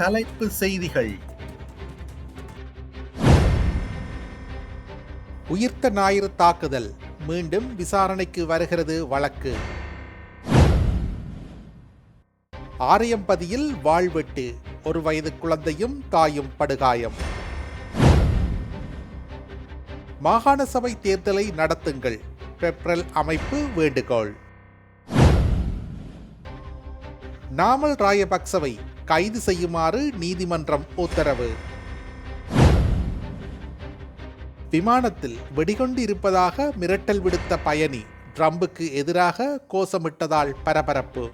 தலைப்பு செய்திகள். உயிர்த்த ஞாயிறு தாக்குதல் மீண்டும் விசாரணைக்கு வருகிறது வழக்கு. ஆரையம்பதியில் வாழ்வெட்டு, 1 வயது குழந்தையும் தாயும் படுகாயம். மாகாண சபை தேர்தலை நடத்துங்கள், பெப்ரல் அமைப்பு வேண்டுகோள். நாமல் ராயபக்சவை கைது செய்யுமாறு நீதிமன்றம் உத்தரவு. விமானத்தில் வெடிகுண்டு இருப்பதாக மிரட்டல் விடுத்த பயணி ட்ரம்புக்கு எதிராக கோஷமிட்டதால் பரபரப்பு.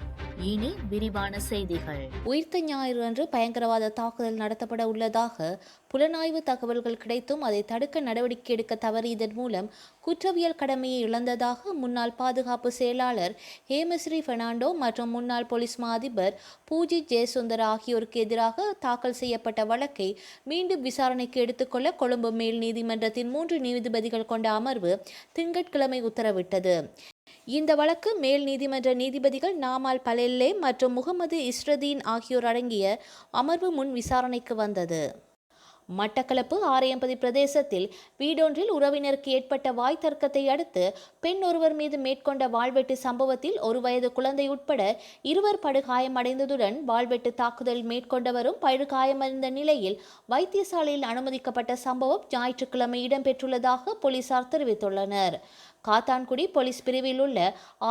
இனி விரிவான செய்திகள். உயிர்த்த ஞாயிறு அன்று பயங்கரவாத தாக்குதல் நடத்தப்பட உள்ளதாக புலனாய்வு தகவல்கள் கிடைத்தும் அதை தடுக்க நடவடிக்கை எடுக்க தவறியதன் மூலம் குற்றவியல் கடமையை இழந்ததாக முன்னாள் பாதுகாப்பு செயலாளர் ஹேமஸ்ரீ பெர்னாண்டோ மற்றும் முன்னாள் போலீஸ் மா அதிபர் பூஜித் ஜெயசுந்தர் ஆகியோருக்கு எதிராக தாக்கல் செய்யப்பட்ட வழக்கை மீண்டும் விசாரணைக்கு எடுத்துக்கொள்ள கொழும்பு மேல் நீதிமன்றத்தின் 3 நீதிபதிகள் கொண்ட அமர்வு திங்கட்கிழமை உத்தரவிட்டது. இந்த வழக்கு மேல் நீதிமன்ற நீதிபதிகள் நாமல் பலெல்லே மற்றும் முகமது இஸ்ரதீன் ஆகியோர் அடங்கிய அமர்வு முன் விசாரணைக்கு வந்தது. மட்டக்களப்பு ஆரையம்பதி பிரதேசத்தில் வீடொன்றில் உறவினருக்கு ஏற்பட்ட வாய் தர்க்கத்தை அடுத்து பெண் ஒருவர் மீது மேற்கொண்ட வாழ்வெட்டு சம்பவத்தில் 1 வயது குழந்தை உட்பட 2 படுகாயமடைந்ததுடன் வாழ்வெட்டு தாக்குதல் மேற்கொண்டவரும் படுகாயமடைந்த நிலையில் வைத்தியசாலையில் அனுமதிக்கப்பட்ட சம்பவம் ஞாயிற்றுக்கிழமை இடம்பெற்றுள்ளதாக போலீசார் தெரிவித்துள்ளனர். காத்தான்குடி போலீஸ் பிரிவில் உள்ள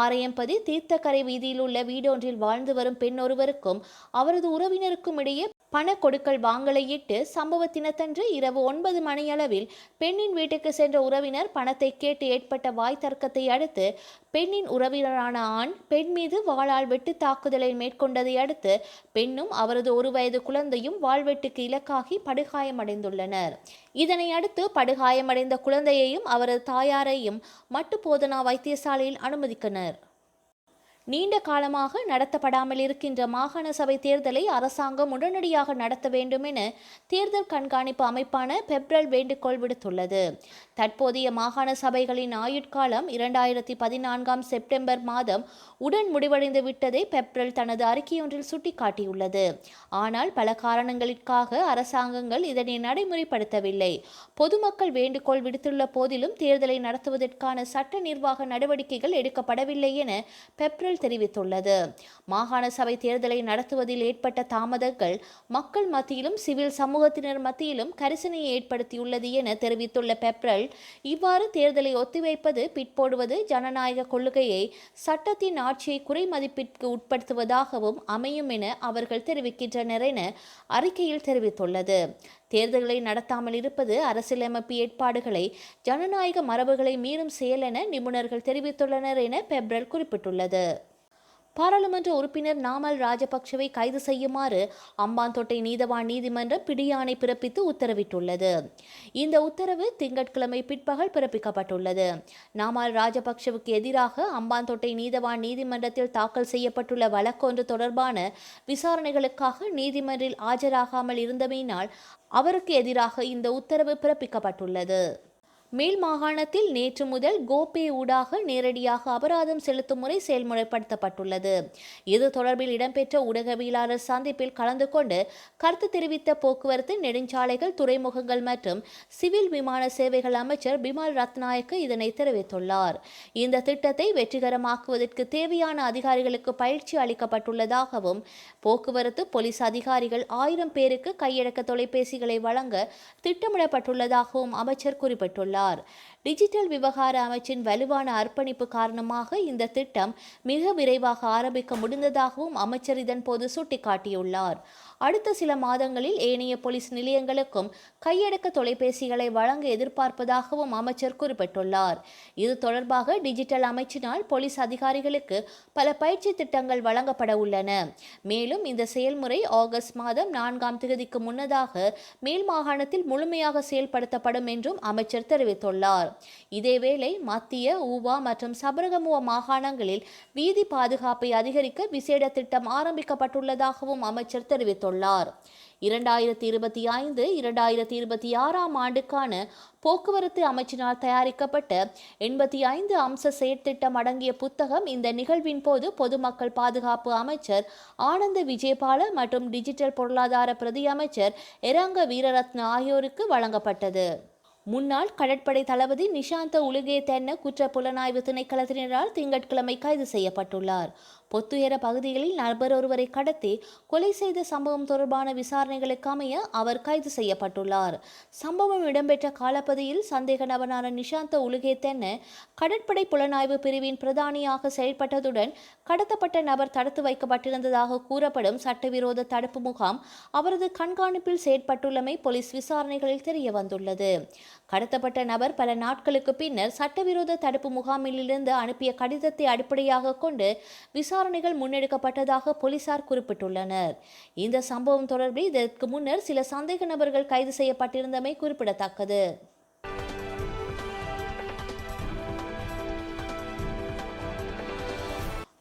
ஆரையம்பதி தீர்த்தக்கரை வீதியில் உள்ள வீடொன்றில் வாழ்ந்து வரும் பெண் ஒருவருக்கும் அவரது உறவினருக்கும் இடையே பண கொடுக்கல் வாங்கலையிட்டு சம்பவத்தினத்தன்று இரவு 9 மணியளவில் பெண்ணின் வீட்டுக்கு சென்ற உறவினர் பணத்தை கேட்டு ஏற்பட்ட வாய் தர்க்கத்தை அடுத்து பெண்ணின் உறவினரான ஆண் பெண் மீது வாளால் வெட்டு தாக்குதலை மேற்கொண்டதை அடுத்து பெண்ணும் அவரது 1 வயது குழந்தையும் வாழ்வெட்டுக்கு இலக்காகி படுகாயமடைந்துள்ளனர். இதனை அடுத்து படுகாயமடைந்த குழந்தையையும் அவரது தாயாரையும் மட்டு போதனா வைத்தியசாலையில் அனுமதித்தனர். நீண்ட காலமாக நடத்தப்படாமல் இருக்கின்ற மாகாண சபை தேர்தலை அரசாங்கம் உடனடியாக நடத்த வேண்டும் என தேர்தல் கண்காணிப்பு அமைப்பான பெப்ரல் வேண்டுகோள் விடுத்துள்ளது. தற்போதைய மாகாண சபைகளின் ஆயுட்காலம் 2014 செப்டம்பர் மாதம் உடன் முடிவடைந்து விட்டதை பெப்ரல் தனது அறிக்கையொன்றில் சுட்டிக்காட்டியுள்ளது. ஆனால் பல காரணங்களுக்காக அரசாங்கங்கள் இதனை நடைமுறைப்படுத்தவில்லை. பொதுமக்கள் வேண்டுகோள் விடுத்துள்ள போதிலும் தேர்தலை நடத்துவதற்கான சட்ட நிர்வாக நடவடிக்கைகள் எடுக்கப்படவில்லை என பெப்ரல் தெரிவித்துள்ளது. மாகாண சபை தேர்தலை நடத்துவதில் ஏற்பட்ட தாமதங்கள் மக்கள் மத்தியிலும் சிவில் சமூகத்தினர் மத்தியிலும் கரிசனையை ஏற்படுத்தியுள்ளது என தெரிவித்துள்ள பெப்ரல், இவ்வாறு தேர்தலை ஒத்திவைப்பது பிற்போடுவது ஜனநாயக கொள்கையை சட்டத்தின் ஆட்சியை குறைமதிப்பிற்கு உட்படுத்துவதாகவும் அமையும் என அவர்கள் தெரிவிக்கின்றனர் என அறிக்கையில் தெரிவித்துள்ளது. தேர்தல்களை நடத்தாமல் இருப்பது அரசியலமைப்பு ஏற்பாடுகளை ஜனநாயக மரபுகளை மீறும் செயல் என நிபுணர்கள் தெரிவித்துள்ளனர் என பெப்ரல் குறிப்பிட்டுள்ளது. பாராளுமன்ற உறுப்பினர் நாமல் ராஜபக்சவை கைது செய்யுமாறு அம்பாந்தோட்டை நீதவான் நீதிமன்றம் பிடியாணை பிறப்பித்து உத்தரவிட்டுள்ளது. இந்த உத்தரவு திங்கட்கிழமை பிற்பகல் பிறப்பிக்கப்பட்டுள்ளது. நாமல் ராஜபக்சவுக்கு எதிராக அம்பாந்தோட்டை நீதவான் நீதிமன்றத்தில் தாக்கல் செய்யப்பட்டுள்ள வழக்கொன்று தொடர்பான விசாரணைகளுக்காக நீதிமன்றில் ஆஜராகாமல் இருந்தமையினால் அவருக்கு எதிராக இந்த உத்தரவு பிறப்பிக்கப்பட்டுள்ளது. மேல் மாகாணத்தில் நேற்று முதல் கோபே ஊடாக நேரடியாக அபராதம் செலுத்தும் முறை செயல்முறைப்படுத்தப்பட்டுள்ளது. இது தொடர்பில் இடம்பெற்ற ஊடகவியலாளர் சந்திப்பில் கலந்து கொண்டு கருத்து தெரிவித்த போக்குவரத்து நெடுஞ்சாலைகள் துறைமுகங்கள் மற்றும் சிவில் விமான சேவைகள் அமைச்சர் பிமல் ரத்நாயக்க இதனை தெரிவித்துள்ளார். இந்த திட்டத்தை வெற்றிகரமாக்குவதற்கு தேவையான அதிகாரிகளுக்கு பயிற்சி அளிக்கப்பட்டுள்ளதாகவும் போக்குவரத்து போலீஸ் அதிகாரிகள் 1000 பேருக்கு கையடக்க தொலைபேசிகளை வழங்க திட்டமிடப்பட்டுள்ளதாகவும் அமைச்சர் குறிப்பிட்டுள்ளார். டிஜிட்டல் விவகார அமைச்சின் வலுவான அர்ப்பணிப்பு காரணமாக இந்த திட்டம் மிக விரைவாக ஆரம்பிக்க முடிந்ததாகவும் அமைச்சர் இதன்போது சுட்டிக்காட்டியுள்ளார். அடுத்த சில மாதங்களில் ஏனைய போலீஸ் நிலையங்களுக்கும் கையடக்க தொலைபேசிகளை வழங்க எதிர்பார்ப்பதாகவும் அமைச்சர் குறிப்பிட்டுள்ளார். இது தொடர்பாக டிஜிட்டல் அமைச்சினால் போலீஸ் அதிகாரிகளுக்கு பல பயிற்சி திட்டங்கள் வழங்கப்பட உள்ளன. மேலும் இந்த செயல்முறை ஆகஸ்ட் மாதம் 4ஆம் தேதிக்கு முன்னதாக மேல் மாகாணத்தில் முழுமையாக செயல்படுத்தப்படும் என்றும் அமைச்சர் தெரிவித்துள்ளார். இதேவேளை மத்திய, ஊவா மற்றும் சபரகமுவ மாகாணங்களில் வீதி பாதுகாப்பை அதிகரிக்க விசேட திட்டம் ஆரம்பிக்கப்பட்டுள்ளதாகவும் அமைச்சர் தெரிவித்துள்ளார். 2025-2026 ஆண்டுக்கான போக்குவரத்து அமைச்சினால் தயாரிக்கப்பட்ட 85 அம்ச செயற்திட்டம் அடங்கிய புத்தகம் இந்த நிகழ்வின் போது பொதுமக்கள் பாதுகாப்பு அமைச்சர் ஆனந்த விஜயபால மற்றும் டிஜிட்டல் பொருளாதார பிரதி அமைச்சர் எரங்க வீரரத்ன ஆகியோருக்கு வழங்கப்பட்டது. முன்னாள் கடற்படை தளபதி நிஷாந்த உலுகே தென்ன குற்ற புலனாய்வு திணைக்களத்தினரால் திங்கட்கிழமை கைது செய்யப்பட்டுள்ளார். பொத்துயர பகுதிகளில் நபர் ஒருவரை கடத்தி கொலை செய்த சம்பவம் தொடர்பான விசாரணைகளுக்கு அமைய அவர் கைது செய்யப்பட்டுள்ளார். சம்பவம் இடம்பெற்ற காலப்பகுதியில் சந்தேக நபரான நிஷாந்த உலுகே தென்ன கடற்படை புலனாய்வு பிரிவின் பிரதானியாக செயல்பட்டதுடன் கடத்தப்பட்ட நபர் தடுத்து வைக்கப்பட்டிருந்ததாக கூறப்படும் சட்டவிரோத தடுப்பு முகாம் அவரது கண்காணிப்பில் செயற்பட்டுள்ளமை போலீஸ் விசாரணைகளில் தெரிய வந்துள்ளது. கடத்தப்பட்ட நபர் பல நாட்களுக்கு பின்னர் சட்டவிரோத தடுப்பு முகாமிலிருந்து அனுப்பிய கடிதத்தை அடிப்படையாக கொண்டு விசாரணைகள் முன்னெடுக்கப்பட்டதாக போலீசார் குறிப்பிட்டுள்ளனர். இந்த சம்பவம் தொடர்பில் இதற்கு முன்னர் சில சந்தேக நபர்கள் கைது செய்யப்பட்டிருந்தமை குறிப்பிடத்தக்கது.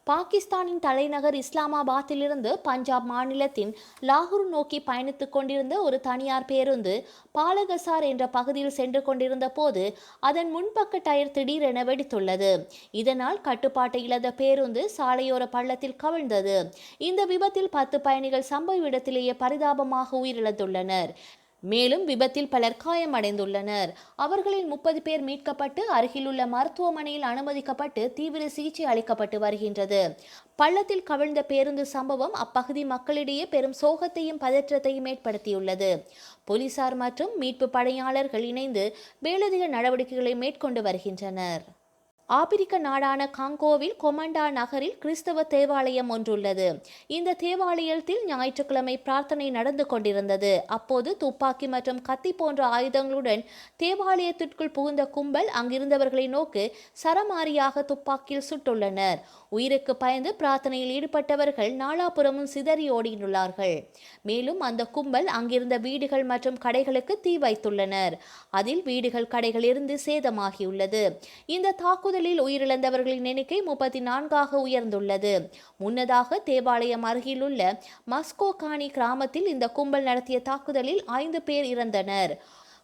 பாகிஸ்தானின் தலைநகர் இஸ்லாமாபாத்திலிருந்து பஞ்சாப் மாநிலத்தின் லாகூர் நோக்கி பயணித்துக் கொண்டிருந்த ஒரு தனியார் பேருந்து பாலகசார் என்ற பகுதியில் சென்று கொண்டிருந்த போது அதன் முன்பக்க டயர் திடீரென வெடித்துள்ளது. இதனால் கட்டுப்பாட்டை இழந்த பேருந்து சாலையோர பள்ளத்தில் கவிழ்ந்தது. இந்த விபத்தில் 10 பயணிகள் சம்பவ இடத்திலேயே பரிதாபமாக உயிரிழந்துள்ளனர். மேலும் விபத்தில் பலர் காயமடைந்துள்ளனர். அவர்களில் 30 பேர் மீட்கப்பட்டு அருகிலுள்ள மருத்துவமனையில் அனுமதிக்கப்பட்டு தீவிர சிகிச்சை அளிக்கப்பட்டு வருகின்றது. பள்ளத்தில் கவிழ்ந்த பேருந்து சம்பவம் அப்பகுதி மக்களிடையே பெரும் சோகத்தையும் பதற்றத்தையும் ஏற்படுத்தியுள்ளது. போலீசார் மற்றும் மீட்பு படையாளர்கள் இணைந்து மேலதிக நடவடிக்கைகளை மேற்கொண்டு வருகின்றனர். ஆப்பிரிக்க நாடான காங்கோவில் கொமண்டா நகரில் கிறிஸ்தவ தேவாலயம் ஒன்றுள்ளது. இந்த தேவாலயத்தில் ஞாயிற்றுக்கிழமை பிரார்த்தனை நடந்து கொண்டிருந்தது. அப்போது துப்பாக்கி மற்றும் கத்தி போன்ற ஆயுதங்களுடன் தேவாலயத்திற்குள் புகுந்த கும்பல் அங்கிருந்தவர்களை நோக்கி சரமாரியாக துப்பாக்கியில் சுட்டுள்ளனர். உயிருக்கு பயந்து பிரார்த்தனையில் ஈடுபட்டவர்கள் நாலாபுறமும் சிதறி ஓடியுள்ளார்கள். மேலும் அந்த கும்பல் அங்கிருந்த வீடுகள் மற்றும் கடைகளுக்கு தீ வைத்துள்ளனர். அதில் வீடுகள், கடைகள் இருந்து சேதமாகியுள்ளது. இந்த தாக்குதலில் உயிரிழந்தவர்களின் எண்ணிக்கை 34 உயர்ந்துள்ளது. முன்னதாக தேவாலயம் அருகிலுள்ள மஸ்கோகானி கிராமத்தில் இந்த கும்பல் நடத்திய தாக்குதலில் 5 பேர் இறந்தனர்.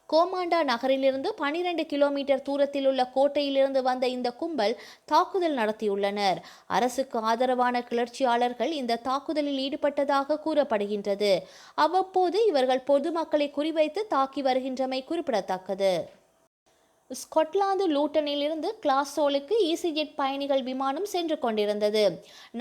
கோமாண்டா நகரிலிருந்து 12 கிலோமீட்டர் தூரத்தில் உள்ள கோட்டையிலிருந்து வந்த இந்த கும்பல் தாக்குதல் நடத்தியுள்ளனர். அரசுக்கு ஆதரவான கிளர்ச்சியாளர்கள் இந்த தாக்குதலில் ஈடுபட்டதாக கூறப்படுகின்றது. அவ்வப்போது இவர்கள் பொதுமக்களை குறிவைத்து தாக்கி வருகின்றமை குறிப்பிடத்தக்கது. ஸ்கொட்லாந்து லூட்டனிலிருந்து கிளாஸ்கோவுக்கு ஈசிஜெட் பயணிகள் விமானம் சென்று கொண்டிருந்தது.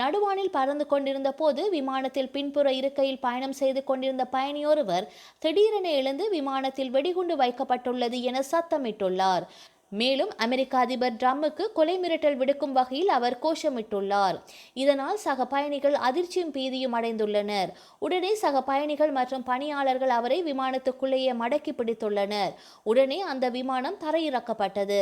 நடுவானில் பறந்து கொண்டிருந்த போது விமானத்தில் பின்புற இருக்கையில் பயணம் செய்து கொண்டிருந்த பயணியொருவர் திடீரென எழுந்து விமானத்தில் வெடிகுண்டு வைக்கப்பட்டுள்ளது என சத்தமிட்டுள்ளார். மேலும் அமெரிக்க அதிபர் ட்ரம்புக்கு கொலை மிரட்டல் விடுக்கும் வகையில் அவர் கோஷமிட்டுள்ளார். இதனால் சக பயணிகள் அதிர்ச்சியும் பீதியும் அடைந்துள்ளனர். உடனே சக பயணிகள் மற்றும் பணியாளர்கள் அவரை விமானத்துக்குள்ளேயே மடக்கி பிடித்துள்ளனர். உடனே அந்த விமானம் தரையிறக்கப்பட்டது.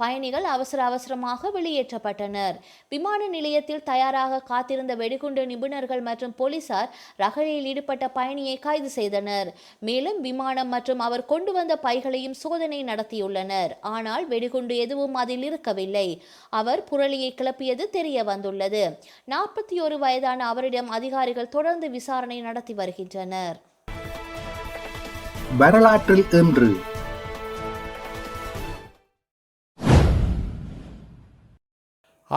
பயணிகள் அவசரமாக வெளியேற்றப்பட்டனர். விமான நிலையத்தில் தயாராக காத்திருந்த வெடிகுண்டு நிபுணர்கள் மற்றும் போலீசார் ரகளையில் ஈடுபட்ட பயணியை கைது செய்தனர். மேலும் விமானம் மற்றும் அவர் கொண்டு வந்த பைகளையும் சோதனை நடத்தியுள்ளனர். ஆனால் வெடிகுண்டு எதுவும் அதில் இருக்கவில்லை. அவர் புரளியை கிளப்பியது தெரிய வந்துள்ளது. 41 வயதான அவரிடம் அதிகாரிகள் தொடர்ந்து விசாரணை நடத்தி வருகின்றனர். வரலாற்றில் இன்று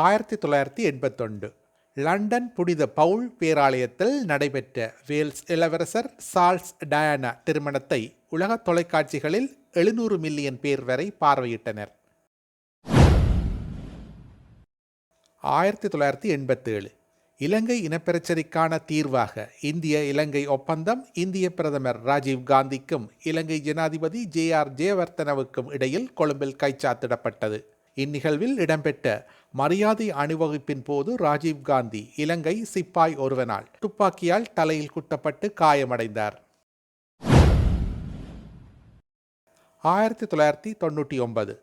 1981 லண்டன் புனித பவுல் பேராலயத்தில் நடைபெற்ற வேல்ஸ் இளவரசர் சார்ல்ஸ் டயானா திருமணத்தை உலக தொலைக்காட்சிகளில் 700 மில்லியன் பேர் வரை பார்வையிட்டனர். 1987 இலங்கை இனப்பிரச்சினைக்கான தீர்வாக இந்திய இலங்கை ஒப்பந்தம் இந்திய பிரதமர் ராஜீவ் காந்திக்கும் இலங்கை ஜனாதிபதி JR ஜெயவர்தனவுக்கும் இடையில் கொழும்பில் கைச்சாத்திடப்பட்டது. இந்நிகழ்வில் இடம்பெற்ற மரியாதை அணிவகுப்பின் போது ராஜீவ் காந்தி இலங்கை சிப்பாய் ஒருவனால் துப்பாக்கியால் தலையில் குத்தப்பட்டு காயமடைந்தார். 1999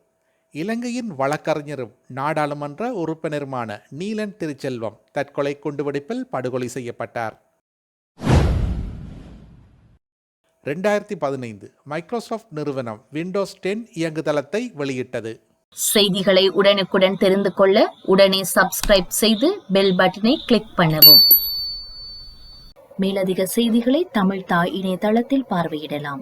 இலங்கையின் வழக்கறிஞரும் நாடாளுமன்ற உறுப்பினருமான நீலன் திருச்செல்வம் தற்கொலை குண்டுவெடிப்பில் படுகொலை செய்யப்பட்டார். 2015 மைக்ரோசாஃப்ட் நிறுவனம் விண்டோஸ் 10 இயங்குதளத்தை வெளியிட்டது. செய்திகளை உடனுக்குடன் தெரிந்து கொள்ள உடனே சப்ஸ்கிரைப் செய்து பெல் பட்டனை கிளிக் பண்ணவும். மேலதிக செய்திகளை தமிழ் தாய் இணையதளத்தில் பார்வையிடலாம்.